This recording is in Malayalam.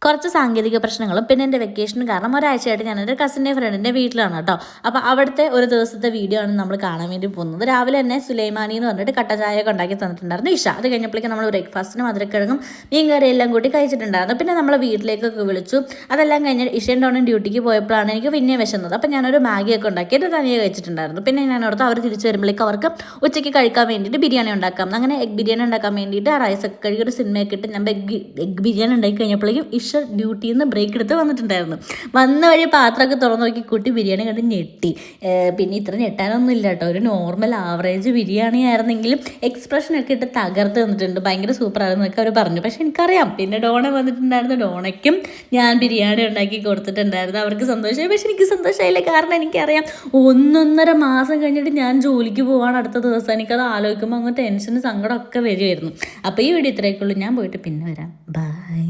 കുറച്ച് സാങ്കേതിക പ്രശ്നങ്ങളും പിന്നെ എൻ്റെ വെക്കേഷനും കാരണം ഒരാഴ്ചയായിട്ട് ഞാൻ എൻ്റെ കസിൻ്റെ ഫ്രണ്ടിൻ്റെ വീട്ടിലാണ് കേട്ടോ. അപ്പോൾ അവിടുത്തെ ഒരു ദിവസത്തെ വീഡിയോ ആണ് നമ്മൾ കാണാൻ വേണ്ടി പോകുന്നത്. രാവിലെ തന്നെ സുലൈമാനി എന്ന് പറഞ്ഞിട്ട് കട്ട ചായ ഒക്കെ ഉണ്ടാക്കി തന്നിട്ടുണ്ടായിരുന്നു ഇഷ. അത് കഴിഞ്ഞപ്പോഴേക്കും നമ്മൾ ബ്രേക്ക്ഫാസ്റ്റിന് മധുരക്കിഴങ്ങും മീൻ കറി എല്ലാം കൂട്ടി കഴിച്ചിട്ടുണ്ടായിരുന്നു. പിന്നെ നമ്മൾ വീട്ടിലേക്കൊക്കെ വിളിച്ചു. അതെല്ലാം കഴിഞ്ഞ് ഇഷയും ഡോണും ഡ്യൂട്ടിക്ക് പോയപ്പോഴാണ് എനിക്ക് പിന്നെ വിശന്നത്. അപ്പോൾ ഞാനൊരു മാഗിയൊക്കെ ഉണ്ടാക്കിയിട്ട് തനിയെ കഴിച്ചിട്ടുണ്ടായിരുന്നു. പിന്നെ ഞാൻ ഓർത്ത് അവർ തിരിച്ചു വരുമ്പോഴേക്കും അവർക്ക് ഉച്ചയ്ക്ക് കഴിക്കാൻ വേണ്ടിയിട്ട് ബിരിയാണി ഉണ്ടാക്കാം. അങ്ങനെ എഗ് ബിരിയാണി ഉണ്ടാക്കാൻ വേണ്ടിയിട്ട് ആ റൈസൊക്കെ കഴുകി ഒരു സിനിമയൊക്കെ ഇട്ട് ഞാൻ എഗ് ബിരിയാണി ഉണ്ടാക്കി കഴിഞ്ഞപ്പോഴേക്കും ഇഷ ഡ്യൂട്ടിയിൽ നിന്ന് ബ്രേക്ക് എടുത്ത് വന്നിട്ടുണ്ടായിരുന്നു. വന്ന വഴി പാത്രമൊക്കെ തുറന്നു നോക്കി കുട്ടി ബിരിയാണി കണ്ട് ഞെട്ടി. പിന്നെ ഇത്ര ഞെട്ടാനൊന്നും ഇല്ല കേട്ടോ, ഒരു നോർമൽ ആവറേജ് ബിരിയാണി ആയിരുന്നെങ്കിലും എക്സ്പ്രഷനൊക്കെ ഇട്ട് തകർത്ത് തന്നിട്ടുണ്ട്. ഭയങ്കര സൂപ്പറായിരുന്നൊക്കെ അവർ പറഞ്ഞു. പക്ഷെ എനിക്കറിയാം. പിന്നെ ഡോണ വന്നിട്ടുണ്ടായിരുന്നു. ഡോണയ്ക്കും ഞാൻ ബിരിയാണി ഉണ്ടാക്കി കൊടുത്തിട്ടുണ്ടായിരുന്നു. അവർക്ക് സന്തോഷമായി. പക്ഷെ എനിക്ക് സന്തോഷമായില്ല. കാരണം എനിക്കറിയാം 1.5 മാസം കഴിഞ്ഞിട്ട് ഞാൻ ജോലിക്ക് പോവാണ് അടുത്ത ദിവസം. എനിക്കത് ആലോചിക്കുമ്പോൾ അങ്ങ് ടെൻഷനും സങ്കടമൊക്കെ വരുമായിരുന്നു. അപ്പോൾ ഈ വീഡിയോ ഇത്രയൊക്കെ ഉള്ളൂ. ഞാൻ പോയിട്ട് പിന്നെ വരാം. ബൈ.